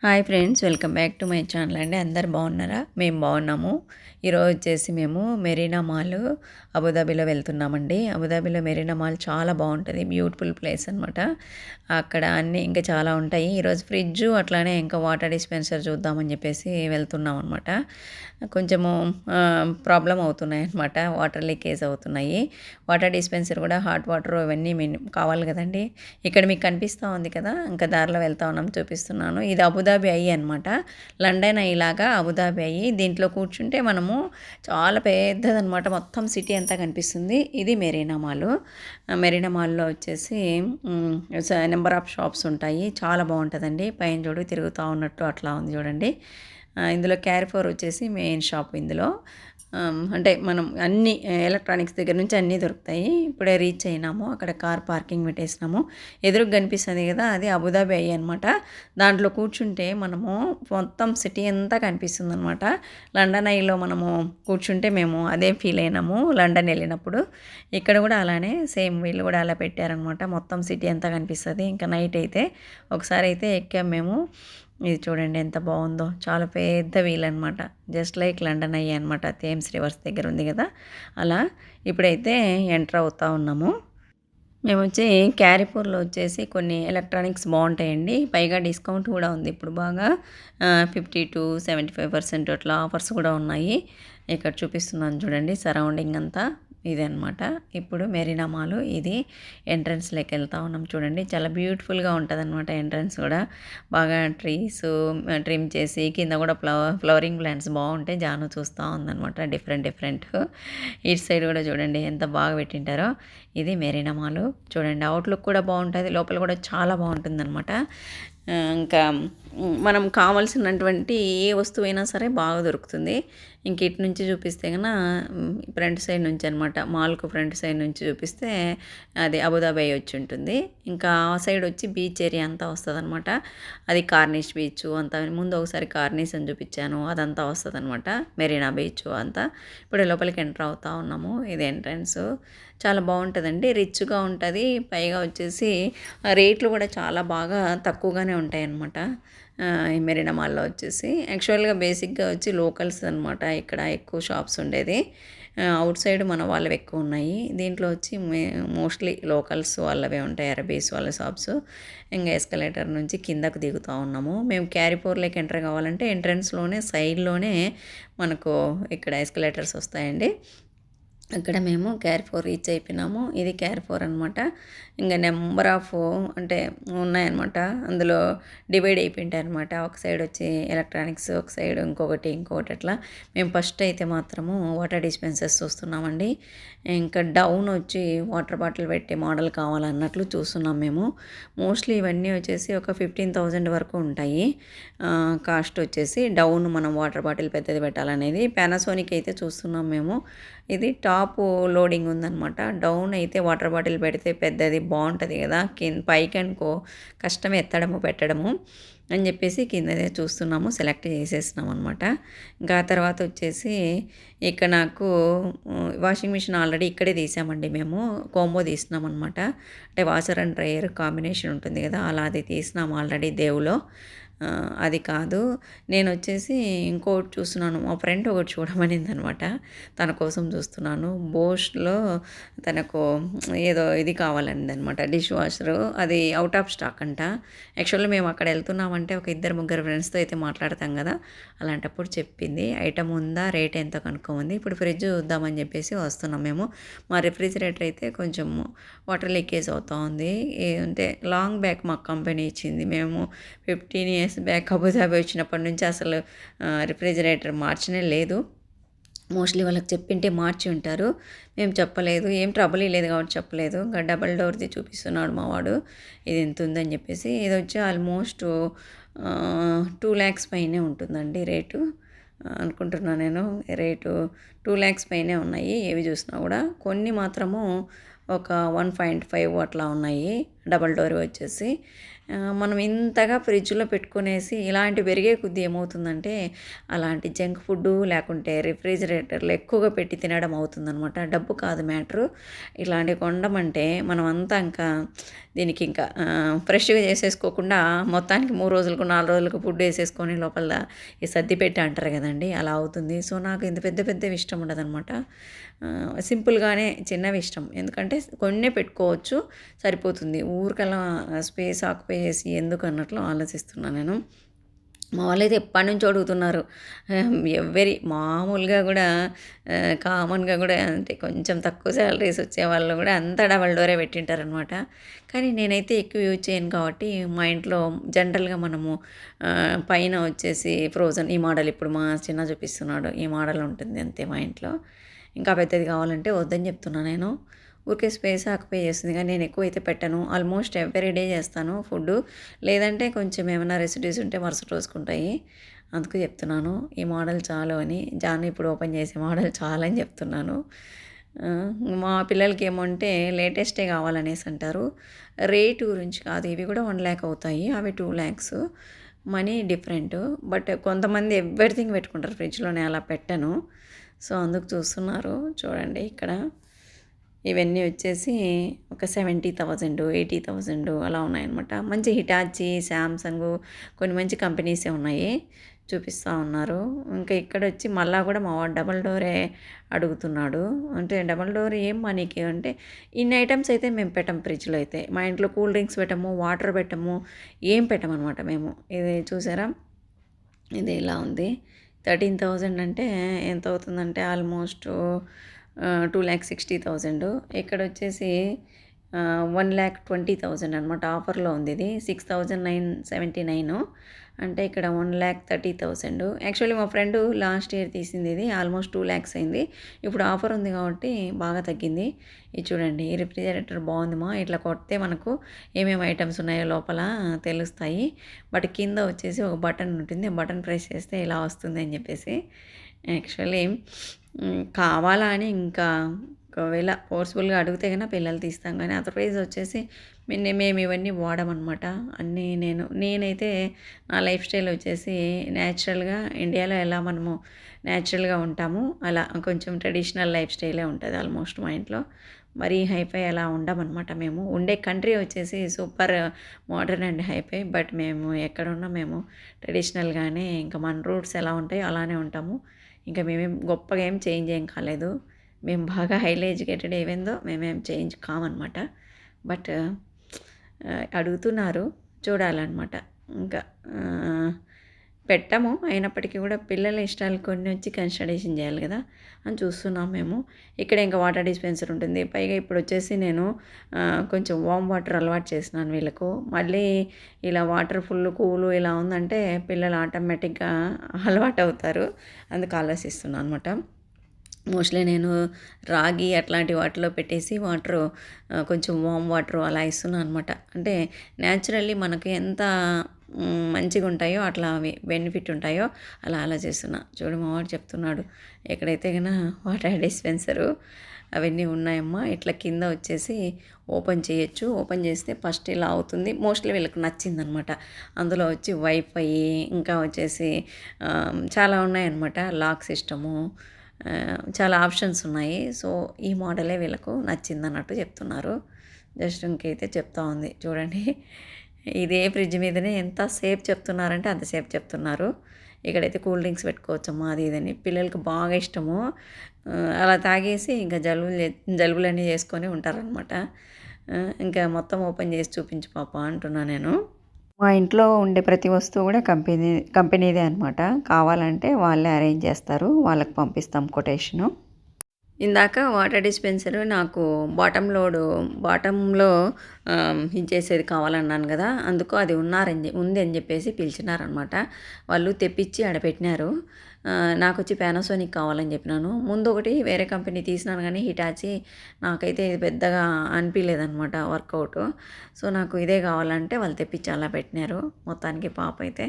Hi friends, welcome back to my channel అండి. అందరు బాగున్నారా? మేము బాగున్నాము. ఈరోజు వచ్చేసి మేము మెరీనా మాల్ అబుదాబిలో వెళ్తున్నామండి. అబుదాబిలో మెరీనా మాల్ చాలా బాగుంటుంది, బ్యూటిఫుల్ ప్లేస్ అనమాట. అక్కడ అన్నీ ఇంకా చాలా ఉంటాయి. ఈరోజు ఫ్రిడ్జ్ అట్లానే ఇంకా వాటర్ డిస్పెన్సర్ చూద్దామని చెప్పేసి వెళ్తున్నాం అనమాట. కొంచెము ప్రాబ్లం అవుతున్నాయి అనమాట, వాటర్ లీకేజ్ అవుతున్నాయి. వాటర్ డిస్పెన్సర్ కూడా హాట్ వాటర్ ఇవన్నీ కావాలి కదండి. ఇక్కడ మీకు కనిపిస్తూ ఉంది కదా, ఇంకా దారిలో వెళ్తా ఉన్నాం, చూపిస్తున్నాను. ఇది అబుదాబి అయ్యి అనమాట. లండన్ అయ్యేలాగా అబుదాబి అయ్యి. దీంట్లో కూర్చుంటే మనము చాలా పెద్దదనమాట, మొత్తం సిటీ అంతా కనిపిస్తుంది. ఇది మెరీనా మాల్. మెరీనా మాల్లో వచ్చేసి నెంబర్ ఆఫ్ షాప్స్ ఉంటాయి. చాలా బాగుంటుందండి. పైన చూడు తిరుగుతూ ఉన్నట్టు అట్లా ఉంది చూడండి. ఇందులో క్యారిఫోర్ వచ్చేసి మెయిన్ షాప్ ఇందులో. అంటే మనం అన్ని ఎలక్ట్రానిక్స్ దగ్గర నుంచి అన్నీ దొరుకుతాయి. ఇప్పుడే రీచ్ అయినాము, అక్కడ కార్ పార్కింగ్ పెట్టేసినాము. ఎదురుగా కనిపిస్తుంది కదా, అది అబుదాబి అయ్యి అనమాట. దాంట్లో కూర్చుంటే మనము మొత్తం సిటీ అంతా కనిపిస్తుంది అనమాట. లండన్ ఐలో మనము కూర్చుంటే మేము అదే ఫీల్ అయినాము లండన్ వెళ్ళినప్పుడు. ఇక్కడ కూడా అలానే సేమ్, వీళ్ళు కూడా అలా పెట్టారనమాట. మొత్తం సిటీ అంతా కనిపిస్తుంది. ఇంకా నైట్ అయితే ఒకసారి అయితే ఎక్కాం మేము. ఇది చూడండి ఎంత బాగుందో, చాలా పెద్ద వీల్ అనమాట. జస్ట్ లైక్ లండన్ అయ్యి అనమాట. థేమ్స్ రివర్స్ దగ్గర ఉంది కదా, అలా. ఇప్పుడైతే ఎంటర్ అవుతూ ఉన్నాము. మేము వచ్చి క్యారిపూర్లో వచ్చేసి కొన్ని ఎలక్ట్రానిక్స్ బాగుంటాయండి. పైగా డిస్కౌంట్ కూడా ఉంది ఇప్పుడు బాగా. 50 to 75% అట్లా ఆఫర్స్ కూడా ఉన్నాయి. ఇక్కడ చూపిస్తున్నాను చూడండి, సరౌండింగ్ అంతా ఇదే అనమాట. ఇప్పుడు మెరీనా మాల్ ఇది. ఎంట్రన్స్లోకి వెళ్తా ఉన్నాం చూడండి. చాలా బ్యూటిఫుల్గా ఉంటుంది అనమాట ఎంట్రన్స్ కూడా. బాగా ట్రీస్ ట్రిమ్ చేసి కింద కూడా ఫ్లవరింగ్ ప్లాంట్స్ బాగుంటాయి. జాను చూస్తూ ఉందనమాట, డిఫరెంట్. ఇటు సైడ్ కూడా చూడండి ఎంత బాగా పెట్టింటారో. ఇది మెరీనా మాల్. చూడండి, అవుట్లుక్ కూడా బాగుంటుంది, లోపల కూడా చాలా బాగుంటుంది అనమాట. ఇంకా మనం కావాల్సినటువంటి ఏ వస్తువైనా సరే బాగా దొరుకుతుంది. ఇంక ఇటు నుంచి చూపిస్తే కన్నా ఫ్రంట్ సైడ్ నుంచి అనమాట, మాల్కు ఫ్రంట్ సైడ్ నుంచి చూపిస్తే అది అబుదాబి వచ్చి ఉంటుంది. ఇంకా ఆ సైడ్ వచ్చి బీచ్ ఏరియా అంతా వస్తుంది అనమాట. అది కార్నిష్ బీచ్ అంతా. ముందు ఒకసారి కార్నిష్ అని చూపించాను, అదంతా వస్తుంది అనమాట, మెరీనా బీచ్ అంతా. ఇప్పుడు లోపలికి ఎంటర్ అవుతా ఉన్నాము. ఇది ఎంట్రన్స్. చాలా బాగుంటుందండి, రిచ్గా ఉంటుంది. పైగా వచ్చేసి రేట్లు కూడా చాలా బాగా తక్కువగానే ఉంటాయి అన్నమాట. ఈ మెరీనా మాల్లో వచ్చేసి యాక్చువల్గా బేసిక్గా వచ్చి లోకల్స్ అనమాట ఇక్కడ ఎక్కువ షాప్స్ ఉండేది. అవుట్ సైడ్ మన వాళ్ళవి ఎక్కువ ఉన్నాయి. దీంట్లో వచ్చి మోస్ట్లీ లోకల్స్ వాళ్ళవే ఉంటాయి, అరబీస్ వాళ్ళ షాప్స్. ఇంకా ఎస్కలేటర్ నుంచి కిందకు దిగుతూ ఉన్నాము. మేము క్యారిపోర్లోకి ఎంటర్ కావాలంటే ఎంట్రన్స్లోనే సైడ్లోనే మనకు ఇక్కడ ఎస్కలేటర్స్ వస్తాయండి. అక్కడ మేము క్యారిఫోర్ రీచ్ అయిపోయినాము. ఇది క్యారిఫోర్ అనమాట. ఇంకా నెంబర్ ఆఫ్ అంటే ఉన్నాయన్నమాట. అందులో డివైడ్ అయిపోయింటాయి అనమాట. ఒక సైడ్ వచ్చి ఎలక్ట్రానిక్స్, ఒక సైడ్ ఇంకొకటి అట్లా. మేము ఫస్ట్ అయితే మాత్రము వాటర్ డిస్పెన్సర్స్ చూస్తున్నామండి. ఇంకా డౌన్ వచ్చి వాటర్ బాటిల్ పెట్టే మోడల్ కావాలన్నట్లు చూస్తున్నాం మేము. మోస్ట్లీ ఇవన్నీ వచ్చేసి ఒక 15,000 వరకు ఉంటాయి కాస్ట్ వచ్చేసి. డౌన్ మనం వాటర్ బాటిల్ పెద్దది పెట్టాలనేది పానాసోనిక్ అయితే చూస్తున్నాం మేము. ఇది టాప్ లోడింగ్ ఉందన్నమాట. డౌన్ అయితే వాటర్ బాటిల్ పెడితే పెద్దది బాగుంటుంది కదా, పైకి అనుకో కష్టం ఎత్తడము పెట్టడము అని చెప్పేసి కిందనే చూస్తున్నాము, సెలెక్ట్ చేసేసినాం అనమాట. ఇంకా తర్వాత వచ్చేసి ఇక్కడ నాకు వాషింగ్ మిషన్ ఆల్రెడీ ఇక్కడే తీసామండి మేము. కోంబో తీసినాం అనమాట. అంటే వాషర్ అండ్ డ్రైయర్ కాంబినేషన్ ఉంటుంది కదా, అలా అది తీసినాము ఆల్రెడీ దేవులో. అది కాదు, నేను వచ్చేసి ఇంకోటి చూస్తున్నాను. మా ఫ్రెండ్ ఒకటి చూడమనింది అనమాట, తన కోసం చూస్తున్నాను. బోష్లో తనకు ఏదో ఇది కావాలండి అనమాట, డిష్ వాషరు. అది అవుట్ ఆఫ్ స్టాక్ అంట. యాక్చువల్లీ మేము అక్కడ వెళ్తున్నామంటే ఒక 2-3 ఫ్రెండ్స్తో అయితే మాట్లాడతాం కదా, అలాంటప్పుడు చెప్పింది ఐటమ్ ఉందా, రేట్ ఎంత కనుక్కోమంది. ఇప్పుడు ఫ్రిడ్జ్ చూద్దామని చెప్పేసి వస్తున్నాం మేము. మా రిఫ్రిజిరేటర్ అయితే కొంచెం వాటర్ లీకేజ్ అవుతూ ఉంది. అంటే లాంగ్ బ్యాక్ మాకు కంపెనీ ఇచ్చింది. మేము 15 years బ్యాక్ అబుదాబి వచ్చినప్పటి నుంచి అసలు రిఫ్రిజిరేటర్ మార్చనే లేదు. మోస్ట్లీ వాళ్ళకి చెప్పింటే మార్చి ఉంటారు, మేము చెప్పలేదు. ఏం ట్రబుల్ లేదు కాబట్టి చెప్పలేదు. ఇంకా డబల్ డోర్ది చూపిస్తున్నాడు మా వాడు, ఇది ఎంత ఉందని చెప్పేసి. ఇది వచ్చి ఆల్మోస్ట్ 2 lakhs పైనే ఉంటుందండి రేటు అనుకుంటున్నాను నేను. రేటు 2 lakhs పైనే ఉన్నాయి ఏవి చూసినా కూడా. కొన్ని మాత్రము ఒక 1.5 అట్లా ఉన్నాయి డబల్ డోర్ వచ్చేసి. మనం ఇంతగా ఫ్రిడ్జ్‌లో పెట్టుకునేసి ఇలాంటి పెరిగే కొద్దీ ఏమవుతుందంటే, అలాంటి జంక్ ఫుడ్డు లేకుంటే రిఫ్రిజిరేటర్‌లో ఎక్కువగా పెట్టి తినడం అవుతుందనమాట. డబ్బు కాదు మ్యాటరు. ఇలాంటివి కొనడమంటే మనమంతా ఇంకా దీనికి ఇంకా ఫ్రెష్‌గా చేసేసుకోకుండా మొత్తానికి 3 రోజులకు, 4 రోజులకు ఫుడ్ ఏసేసుకొని లోపల ఈ సర్దిపెట్టి అంటారు గదండీ! అలా అవుతుంది. సో, నాకు ఇంత పెద్ద పెద్దవి ఇష్టం ఉండదనమాట. సింపుల్‌గానే చిన్నవి ఇష్టం. ఎందుకంటే కొన్నే పెట్టుకోవచ్చు సరిపోతుంది. ఊరికలా స్పేస్ ఆక్యుపై చేసి ఎందుకన్నట్లు ఆలోచిస్తున్నా నేను. మా వాళ్ళైతే ఎప్పటినుంచో అడుగుతున్నారు. మామూలుగా గూడా కామన్‌గా గూడా అంటే కొంచెం తక్కువ సాలరీస్ వచ్చేవాళ్ళు గూడా అంతా డబల్ డోరే పెట్టింటారనమాట. కానీ నేనైతే ఎక్కువ యూజ్ చేయను కాబట్టి మా ఇంట్లో జనరల్‌గా మనము పైన వచ్చేసి ఫ్రోజన్ ఈ మోడల్ ఇప్పుడు మా చిన్న చూపిస్తున్నాడు. ఈ మోడల్ ఉంటుంది అంతే మా ఇంట్లో. ఇంకా పెద్దది కావాలంటే వద్దని చెప్తున్నా నేను. ఊరికే స్పేస్ ఆక్యుపై చేస్తుంది కానీ నేను ఎక్కువైతే పెట్టను. ఆల్మోస్ట్ ఎవ్రీ డే చేస్తాను ఫుడ్డు. లేదంటే కొంచెం ఏమైనా రెసిడ్యూస్ ఉంటే మరుసటి రోజుకుంటాయి. అందుకు చెప్తున్నాను. ఈ మోడల్ చాలు అని. జాను ఇప్పుడు ఓపెన్ చేసే మోడల్ చాలని చెప్తున్నాను. మా పిల్లలకేమంటే లేటెస్టే కావాలనేసి అంటారు. రేటు గురించి కాదు. ఇవి కూడా 1,00,000 అవుతాయి. అవి 2,00,000 మనీ డిఫరెంటు. బట్ కొంతమంది ఎవ్రీథింగ్ పెట్టుకుంటారు ఫ్రిడ్జ్‌లో. నేను అలా పెట్టను. సో, అందుకు చూస్తున్నారు చూడండి ఇక్కడ. ఇవన్నీ వచ్చేసి ఒక 70,000, 80,000 అలా ఉన్నాయన్నమాట. మంచి హిటాచీ, శాంసంగు కొన్ని మంచి కంపెనీసే ఉన్నాయి. చూపిస్తా ఉన్నారు. ఇంకా ఇక్కడొచ్చి మళ్ళా కూడా మా వాడు డబుల్ డోరే అడుగుతున్నాడు. అంటే డబుల్ డోర్ ఏం మనీకి అంటే ఇన్ని ఐటెమ్స్ అయితే మేము పెట్టం ఫ్రిడ్జ్‌లో అయితే. మా ఇంట్లో కూల్ డ్రింక్స్ పెట్టము, వాటర్ పెట్టము, ఏం పెట్టమనమాట మేము. ఇది చూసారా? ఇది ఇలా ఉంది. 13,000 అంటే ఎంత అవుతుందంటే ఆల్మోస్ట్ 2,60,000. ఇక్కడొచ్చేసి 1,20,000 అనమాట. ఆఫర్‌లో ఉంది ఇది. 6,979 అంటే ఇక్కడ 1,30,000. యాక్చువల్లీ మా ఫ్రెండు లాస్ట్ ఇయర్ తీసింది ఇది. ఆల్మోస్ట్ 2,00,000 అయింది. ఇప్పుడు ఆఫర్ ఉంది కాబట్టి బాగా తగ్గింది. ఇది చూడండి. ఈ రిఫ్రిజిరేటర్ బాగుందిమా. ఇట్లా కొడితే మనకు ఏమేమి ఐటెమ్స్ ఉన్నాయో లోపల తెలుస్తాయి. బట్ కింద వచ్చేసి ఒక బటన్ ఉంటుంది. బటన్ ప్రెస్ చేస్తే ఇలా వస్తుంది అని చెప్పేసి. యాక్చువల్లీ కావాలా అని ఇంకా ఒకవేళ ఫోర్స్‌ఫుల్‌గా అడిగితే గన పిల్లలు తీస్తాం గానీ అదర్‌వైజ్ వచ్చేసి మేము ఇవన్నీ వాడమనమాట. అన్నీ నేనైతే నా లైఫ్ స్టైల్ వచ్చేసి నేచురల్‌గా ఇండియాలో ఎలా మనము నేచురల్‌గా ఉంటామో అలా కొంచెం ట్రెడిషనల్ లైఫ్ స్టైలే ఉంటది ఆల్మోస్ట్ మా ఇంట్లో. మరీ హైఫై అలా ఉండమనమాట మేము. ఉండే కంట్రీ వచ్చేసి super modern and hifi. But మేము ఎక్కడున్నా మేము ట్రెడిషనల్‌గానే ఇంకా మన రూట్స్ ఎలా ఉంటాయో అలానే ఉంటాము. ఇంకా మేమేం గొప్పగా ఏం చేంజ్ ఏం కాలేదు. మేము బాగా హైలీ ఎడ్యుకేటెడ్ ఏవైందో మేమేం చేంజ్ కామనమాట. బట్ అడుగుతున్నారు. చూడాలనమాట. ఇంకా పెట్టము. అయినప్పటికీ కూడా పిల్లల ఇష్టాలు కొన్ని వచ్చి కన్సిడరేషన్ చేయాలి కదా! అని చూస్తున్నాం మేము. ఇక్కడ ఇంకా వాటర్ డిస్పెన్సర్ ఉంటుంది. పైగా ఇప్పుడొచ్చేసి నేను కొంచెం వార్మ్ వాటర్ అలవాటు చేసినాను వీళ్ళకు. మళ్ళీ ఇలా వాటర్ ఫుల్ కూలు ఇలా ఉందంటే పిల్లలు ఆటోమేటిక్‌గా అలవాటవుతారు. అందుకు ఆలోచిస్తున్నా అనమాట. మోస్ట్‌లీ నేను రాగి అట్లాంటి వాటిలో పెట్టేసి కొంచెం వార్మ్ వాటర్ అలా ఇస్తున్నా అనమాట. అంటే నేచురల్లీ మనకి ఎంత మంచిగుంటాయో అట్లా అవి బెనిఫిట్ ఉంటాయో అలా ఆలోచిస్తున్నా. చూడు మా వాడు చెప్తున్నాడు. ఎక్కడైతే గన వాటర్ డిస్పెన్సరు అవన్నీ ఉన్నాయమ్మా. ఇట్లా కింద వచ్చేసి ఓపెన్ చేయొచ్చు. ఓపెన్ చేస్తే ఫస్ట్ ఇలా అవుతుంది. మోస్ట్‌లీ వీళ్ళకి నచ్చిందనమాట. అందులో వచ్చి వైఫై ఇంకా వచ్చేసి చాలా ఉన్నాయన్నమాట. లాక్ సిస్టము చాలా ఆప్షన్స్ ఉన్నాయి. సో, ఈ మోడలే వీళ్ళకు నచ్చిందన్నట్టు చెప్తున్నారు. జస్ట్ ఇంకైతే చెప్తా ఉంది. చూడండి. ఇదే ఫ్రిడ్జ్ మీదనే ఎంత సేపు చెప్తున్నారంటే అంతసేపు చెప్తున్నారు. ఇక్కడైతే కూల్ డ్రింక్స్ పెట్టుకోవచ్చమ్మా అది ఇదని. పిల్లలకి బాగా ఇష్టము. అలా తాగేసి ఇంకా జలుబులన్నీ చేసుకొని ఉంటారనమాట. ఇంకా మొత్తం ఓపెన్ చేసి చూపించు పాప అంటున్నా నేను. మా ఇంట్లో ఉండే ప్రతి వస్తువు కూడా కంపెనీదే అనమాట. కావాలంటే వాళ్ళే అరేంజ్ చేస్తారు. వాళ్ళకి పంపిస్తాం కొటేషను. ఇందాక వాటర్ డిస్పెన్సరు నాకు బాటంలో ఇది కావాలన్నాను కదా! అందుకు అది ఉంది అని చెప్పేసి పిలిచినారనమాట. వాళ్ళు తెప్పించి ఆడ పెట్టినారు. నాకొచ్చి పానాసోనిక్ కావాలని చెప్పినాను. ముందు ఒకటి వేరే కంపెనీ తీసినాను కానీ హిటాచి నాకైతే ఇది పెద్దగా అనిపించలేదనమాట వర్కౌట్. సో నాకు ఇదే కావాలంటే వాళ్ళు తెప్పించి అలా పెట్టినారు. మొత్తానికి పాప అయితే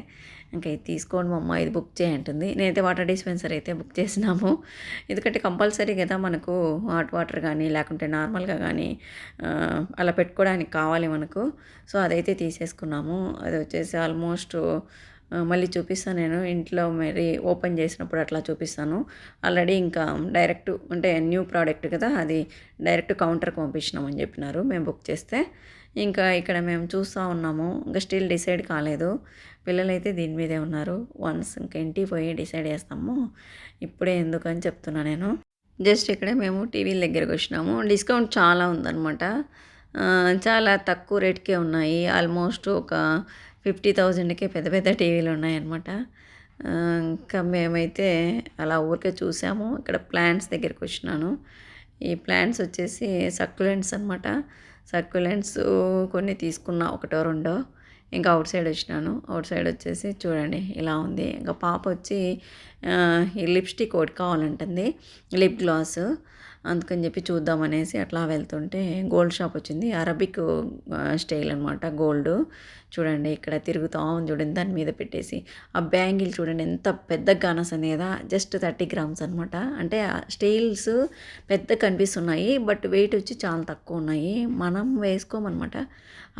ఇంకా ఇది తీసుకోండి మమ్మ ఇది బుక్ చేయంటుంది. నేనైతే వాటర్ డిస్పెన్సర్ అయితే బుక్ చేసినాము. ఎందుకంటే కంపల్సరీ కదా మనకు హాట్ వాటర్ కానీ లేకుంటే నార్మల్గా కానీ అలా పెట్టుకోవడానికి కావాలి మనకు. సో అదైతే తీసేసుకున్నాము. అది వచ్చేసి ఆల్మోస్ట్ మళ్ళీ చూపిస్తాను నేను ఇంట్లో మరి ఓపెన్ చేసినప్పుడు అట్లా చూపిస్తాను. ఆల్రెడీ ఇంకా డైరెక్ట్ అంటే న్యూ ప్రోడక్ట్ కదా అది డైరెక్ట్ కౌంటర్కి పంపించినామని చెప్పినారు మేము బుక్ చేస్తే. ఇంకా ఇక్కడ మేము చూస్తూ ఉన్నాము. ఇంకా స్టిల్ డిసైడ్ కాలేదు. పిల్లలైతే దీని మీదే ఉన్నారు. వన్స్ ఇంకా ఇంటికి పోయి డిసైడ్ చేస్తాము. ఇప్పుడే ఎందుకని చెప్తున్నా నేను. జస్ట్ ఇక్కడే మేము టీవీల దగ్గరకు వచ్చినాము. డిస్కౌంట్ చాలా ఉందన్నమాట. చాలా తక్కువ రేట్కే ఉన్నాయి. ఆల్మోస్ట్ ఒక 50,000కే పెద్ద పెద్ద టీవీలు ఉన్నాయన్నమాట. ఇంకా మేమైతే అలా ఊరికే చూసాము. ఇక్కడ ప్లాంట్స్ దగ్గరికి వచ్చినాను. ఈ ప్లాంట్స్ వచ్చేసి సక్యులెంట్స్ అనమాట. సక్యులెంట్స్ కొన్ని తీసుకున్నా ఒకటో రెండో. ఇంకా అవుట్ సైడ్ వచ్చినాను. అవుట్ సైడ్ వచ్చేసి చూడండి ఇలా ఉంది. ఇంకా పాప వచ్చి ఈ లిప్స్టిక్ ఒకటి కావాలంటుంది, లిప్ గ్లాస్. అందుకని చెప్పి చూద్దామనేసి అట్లా వెళ్తుంటే గోల్డ్ షాప్ వచ్చింది. అరబిక్ స్టైల్ అనమాట గోల్డ్. చూడండి ఇక్కడ తిరుగుతూ ఉంది చూడండి దాని మీద పెట్టేసి. ఆ బ్యాంగిల్ చూడండి ఎంత పెద్దగా కానొస్తుంది కదా. జస్ట్ 30 గ్రామ్స్ అనమాట. అంటే స్టైల్స్ పెద్ద కనిపిస్తున్నాయి బట్ వెయిట్ వచ్చి చాలా తక్కువ ఉన్నాయి. మనం వేసుకోమన్నమాట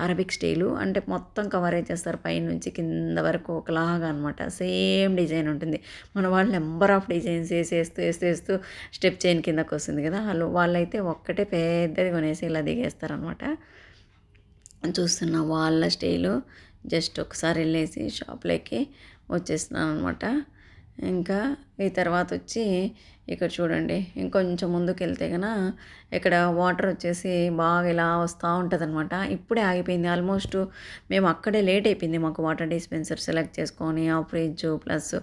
అరబిక్ స్టైలు. అంటే మొత్తం కవరేజ్ చేస్తారు పైనుంచి కింద వరకు ఒకలాగా అనమాట. సేమ్ డిజైన్ ఉంటుంది. మన వాళ్ళు నెంబర్ ఆఫ్ డిజైన్స్ వేస్తూ స్టెప్ చైన్ కిందకు వస్తుంది కదా. వాళ్ళైతే ఒక్కటే పెద్దది కొనేసి ఇలా దిగేస్తారనమాట. చూస్తున్న వాళ్ళ స్టైలు. జస్ట్ ఒకసారి వెళ్ళేసి షాప్లోకి వచ్చేస్తున్నాను అనమాట. ఇంకా ఈ తర్వాత వచ్చి ఇక్కడ చూడండి ఇంకొంచెం ముందుకు వెళ్తే కన్నా ఇక్కడ వాటర్ వచ్చేసి బాగా ఇలా వస్తూ ఉంటుంది అనమాట. ఇప్పుడే ఆగిపోయింది. ఆల్మోస్ట్ మేము అక్కడే లేట్ అయిపోయింది మాకు వాటర్ డిస్పెన్సర్ సెలెక్ట్ చేసుకొని ఆ ఫ్రిడ్జ్ ప్లస్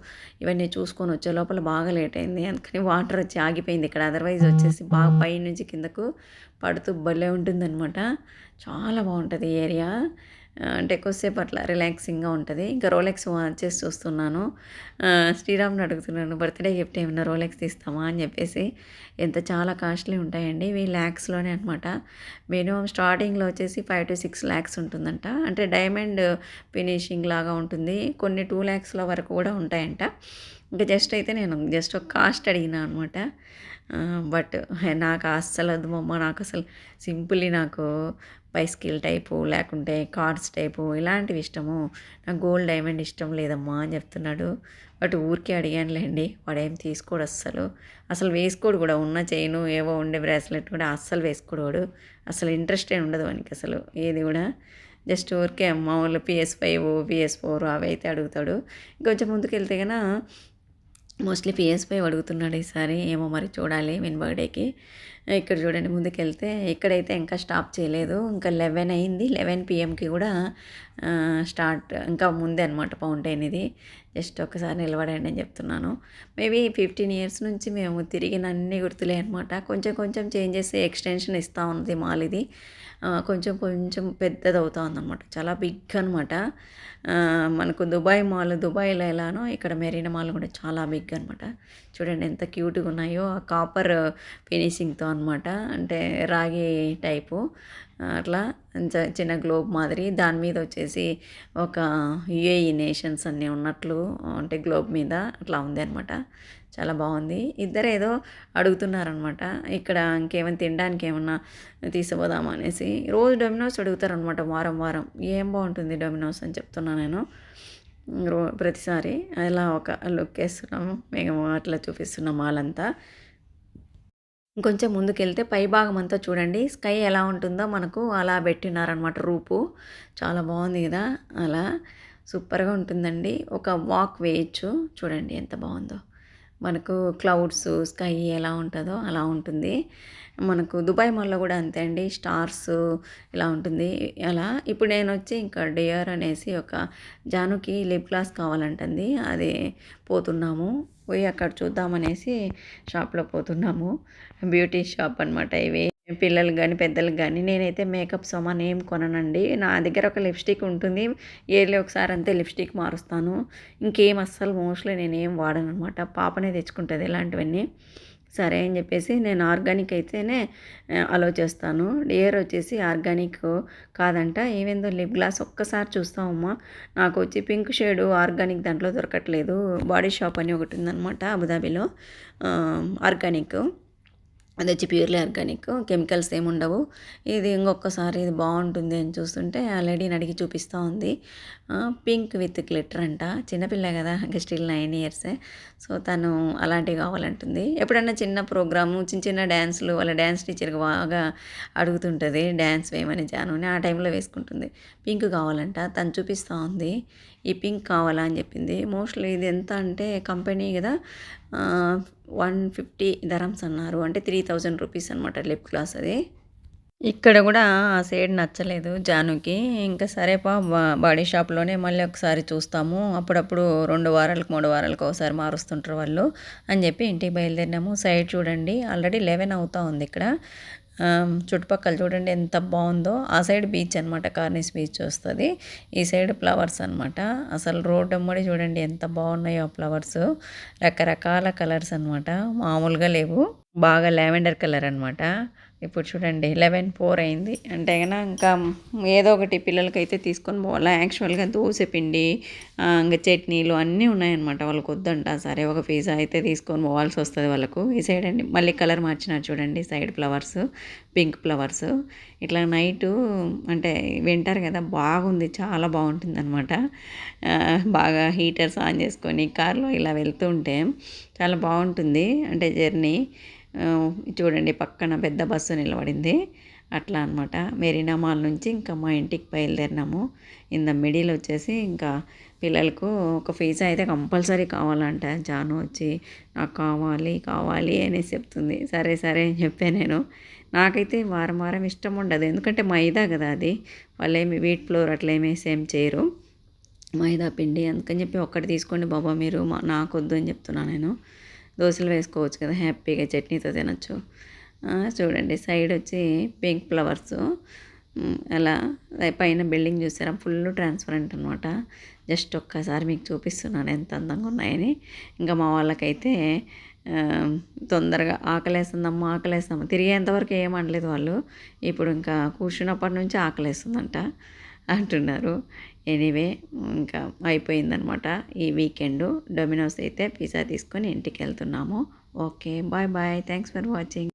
ఇవన్నీ చూసుకొని వచ్చే లోపల బాగా లేట్ అయింది. అందుకని వాటర్ వచ్చి ఆగిపోయింది ఇక్కడ. అదర్వైజ్ వచ్చేసి బాగా పై నుంచి కిందకు పడుతూ భలే ఉంటుందన్నమాట. చాలా బాగుంటుంది ఈ ఏరియా. అంటే ఎక్కువసేపు అట్లా రిలాక్సింగ్గా ఉంటుంది. ఇంకా రోలెక్స్ చేసి చూస్తున్నాను. శ్రీరామ్ని అడుగుతున్నాను బర్త్డే గిఫ్ట్ ఏమన్నా రోలెక్స్ తీస్తామా అని చెప్పేసి. చాలా కాస్ట్లీ ఉంటాయండి ఇవి. ల్యాక్స్లోనే అనమాట. మినిమం స్టార్టింగ్లో వచ్చేసి 5 to 6 lakhs ఉంటుందంట. అంటే డైమండ్ ఫినిషింగ్ లాగా ఉంటుంది. కొన్ని 2 lakhsల వరకు కూడా ఉంటాయంట. ఇంకా జస్ట్ అయితే నేను జస్ట్ ఒక కాస్ట్ అడిగినా అనమాట. బట్ నాకు అస్సలు వద్దు మమ్మ, నాకు అసలు సింపుల్లీ నాకు బైస్కిల్ టైపు లేకుంటే కార్డ్స్ టైపు ఇలాంటివి ఇష్టము, నాకు గోల్డ్ డైమండ్ ఇష్టం లేదమ్మా అని చెప్తున్నాడు. బట్ ఊరికే అడిగానులేండి. వాడేం తీసుకోడు అసలు వేసుకోడు కూడా. ఉన్న చైను ఏవో ఉండే బ్రాస్లెట్ కూడా అస్సలు వేసుకోడు వాడు. అసలు ఇంట్రెస్ట్ ఏమి ఉండదు వానికి అసలు ఏది కూడా. జస్ట్ ఊరికే మామూలు PS5 PS4 అవి అయితే అడుగుతాడు. ఇంకొంచెం ముందుకు వెళ్తే కన్నా మోస్ట్లీ PS5 అడుగుతున్నాడు ఈసారి. ఏమో మరి చూడాలి విన్ బర్త్డేకి. ఇక్కడ చూడండి ముందుకెళ్తే ఇక్కడైతే ఇంకా స్టాప్ చేయలేదు. ఇంకా 11 అయింది. 11 PMకి కూడా స్టార్ట్ ఇంకా ముందే అనమాట ఫౌంటైన్ ఇది. జస్ట్ ఒకసారి నిలబడండి అని చెప్తున్నాను. మేబీ 15 years నుంచి మేము తిరిగిన అన్ని గుర్తులే అనమాట. కొంచెం కొంచెం చేంజెస్ ఎక్స్టెన్షన్ ఇస్తూ ఉంది మాల్ ఇది. కొంచెం కొంచెం పెద్దది అవుతా ఉందన్నమాట. చాలా బిగ్ అనమాట. మనకు దుబాయ్ మాల్ దుబాయ్లో ఎలానో ఇక్కడ మెరీనా మాల్ కూడా చాలా బిగ్ అనమాట. చూడండి ఎంత క్యూట్గా ఉన్నాయో. ఆ కాపర్ ఫినిషింగ్తో అనమాట. అంటే రాగి టైపు అట్లా చిన్న గ్లోబ్ మాదిరి. దాని మీద వచ్చేసి ఒక UAE నేషన్స్ అన్నీ ఉన్నట్లు అంటే గ్లోబ్ మీద అట్లా ఉంది అనమాట. చాలా బాగుంది. ఇద్దరు ఏదో అడుగుతున్నారనమాట. ఇక్కడ ఇంకేమైనా తినడానికి ఏమన్నా తీసుకుపోదామా అనేసి. రోజు డొమినోస్ అడుగుతారనమాట వారం వారం. ఏం బాగుంటుంది డొమినోస్ అని చెప్తున్నా నేను ప్రతిసారి. అలా ఒక లుక్ వేస్తున్నాము మేము, అట్లా చూపిస్తున్నాం వాళ్ళంతా. ఇంకొంచెం ముందుకెళ్తే పై భాగం అంతా చూడండి స్కై ఎలా ఉంటుందో మనకు అలా పెట్టినారనమాట రూపు. చాలా బాగుంది కదా. అలా సూపర్గా ఉంటుందండి. ఒక వాక్ వేయచ్చు. చూడండి ఎంత బాగుందో. మనకు క్లౌడ్స్ స్కై ఎలా ఉంటుందో అలా ఉంటుంది. మనకు దుబాయ్ మాల్లో కూడా అంతే అండి. స్టార్స్ ఇలా ఉంటుంది అలా. ఇప్పుడు నేను వచ్చి ఇంకా డియర్ అనేసి ఒక జానుకి లిప్ గ్లాస్ కావాలంటుంది. అది పోతున్నాము. పోయి అక్కడ చూద్దామనేసి షాప్లో పోతున్నాము. బ్యూటీ షాప్ అనమాట ఇవి. పిల్లలకి గానీ, పెద్దలకి గానీ నేనైతే మేకప్ సామాను ఏం కొననండి. నా దగ్గర ఒక లిప్‌స్టిక్ ఉంటుంది. ఇయర్‌లీ ఒకసారి అంతే లిప్‌స్టిక్ మారుస్తాను. ఇంకేం అస్సలు మోస్ట్‌లీ నేనేం వాడననమాట. పాపనే తెచ్చుకుంటది ఇలాంటివన్నీ. సరే అని జెప్పేసి నేను ఆర్గానిక్ అయితేనే అలో చేస్తాను. డియర్ వచ్చేసి ఆర్గానిక్ కాదంట. ఏమైందో లిప్ గ్లాస్ ఒక్కసారి చూస్తామమ్మా. నాకొచ్చి పింక్ షేడు ఆర్గానిక్ దాంట్లో దొరకట్లేదు. బాడీ షాప్ అని ఒకటుందనమాట అబుదాబిలో ఆర్గానిక్. అదొచ్చి ప్యూర్‌లీ ఆర్గానిక్. కెమికల్స్ ఏముండవు. ఇది ఇంకొకసారి ఇది బావుంటుంది అని చూస్తుంటే ఆ లేడీని అడిగి చూపిస్తా ఉంది. పింక్ విత్ గ్లిటర్ అంట. చిన్నపిల్ల గదా! ఇంక స్టిల్ 9 ఇయర్సే. సో, తను అలాంటివి కావాలంటుంది. ఎప్పుడన్నా చిన్న ప్రోగ్రాము, చిన్న చిన్న డాన్స్‌లు వాళ్ళ డాన్స్ టీచర్‌కి బాగా అడుగుతుంటది. డాన్స్ వేయమని జానుని. ఆ టైంలో వేసుకుంటుంది. పింక్ కావాలంట. తను చూపిస్తా ఉంది. ఈ పింక్ కావాలా అని చెప్పింది. మోస్ట్‌లీ ఇది ఎంత అంటే కంపెనీ గదా! 150 దరమ్స్ అన్నారు. అంటే 3000 రూపీస్ అనమాట లిప్ గ్లాస్ అది. ఇక్కడ గూడా ఆ షేడ్ నచ్చలేదు జానుకి. ఇంకా సరే బాడీ షాప్‌లోనే మళ్ళీ ఒకసారి చూస్తాము. అప్పుడప్పుడు 2 వారాలకు, 3 వారాలకు ఒకసారి మారుస్తుంటారు వాళ్ళు అని జెప్పి ఇంటికి బయలుదేరినాము. సైడ్ చూడండి ఆల్రెడీ 11 అవుతా ఉంది ఇక్కడ. చుట్టుపక్కల చూడండి ఎంత బావుందో. ఆ సైడ్ బీచ్ అనమాట. కార్నిస్ బీచ్ వస్తది. ఈ సైడ్ ఫ్లవర్స్ అనమాట. అసలు రోడ్డెమ్మడి చూడండి ఎంత బావున్నాయో ఫ్లవర్స్. రకరకాల కలర్స్ అనమాట. మామూలుగా లేవు. బాగా లావెండర్ కలర్ అనమాట. ఇప్పుడు చూడండి 11:04 అయింది. అంటే గన ఇంకా ఏదో ఒకటి పిల్లలకైతే తీసుకొని పోవాలా. యాక్చువల్‌గా దోస పిండి ఇంక చట్నీలు అన్నీ ఉన్నాయన్నమాట. వాళ్ళకి వద్దంట. సరే ఒక పిజ్జా అయితే తీసుకొని పోవాల్సి వస్తది వాళ్ళకు. ఈ సైడ్ అండి మళ్ళీ కలర్ మార్చినారు చూడండి. Side flowers, pink flowers. ఇట్లా నైటు అంటే వింటర్ కదా! బాగుంది. చాలా బాగుంటుందన్నమాట. బాగా హీటర్స్ ఆన్ చేసుకొని కార్‌లో ఇలా వెళ్తూ ఉంటే చాలా బాగుంటుంది. అంటే జర్నీ. చూడండి పక్కన పెద్ద బస్సు నిలబడింది. అట్లా అనమాట. మెరీనా మాల్ నుంచి ఇంకా మా ఇంటికి బయలుదేరినాము. ఇన్ ద మిడిల్ వచ్చేసి ఇంకా పిల్లలకు ఒక పిజ్జా అయితే కంపల్సరీ కావాలంట. జాను వచ్చి నాకు కావాలి, కావాలి అనేసి చెప్తుంది. సరే, సరే అని చెప్పా నేను. నాకైతే వారం, వారం ఇష్టం ఉండదు. ఎందుకంటే మైదా కదా అది. వాళ్ళేమి వీట్ ఫ్లోర్ అట్లా ఏమేసి ఏం చేయరు. మైదా పిండి అందుకని చెప్పి ఒక్కటి తీసుకోండి బాబా మీరు నాకొద్దు అని చెప్తున్నా నేను. దోసలు వేసుకోవచ్చు కదా హ్యాపీగా చట్నీతో తినొచ్చు. చూడండి సైడ్ వచ్చి పింక్ ఫ్లవర్స్ అలా పైన బిల్డింగ్ చూసారా ఫుల్ ట్రాన్స్పరెంట్ అనమాట. జస్ట్ ఒక్కసారి మీకు చూపిస్తున్నాను ఎంత అందంగా ఉన్నాయని. ఇంకా మా వాళ్ళకైతే తొందరగా ఆకలేస్తుందమ్మా ఆకలేస్తుందమ్మా తిరిగేంతవరకు ఏమనలేదు వాళ్ళు. ఇప్పుడు ఇంకా కూర్చున్నప్పటి నుంచి ఆకలేస్తుందంట అంటున్నారు. ఎనీవే ఇంకా అయిపోయిందనమాట ఈ వీకెండు. డొమినోస్ అయితే పిజ్జా తీసుకొని ఇంటికి వెళ్తున్నాము. Okay bye bye thanks for watching.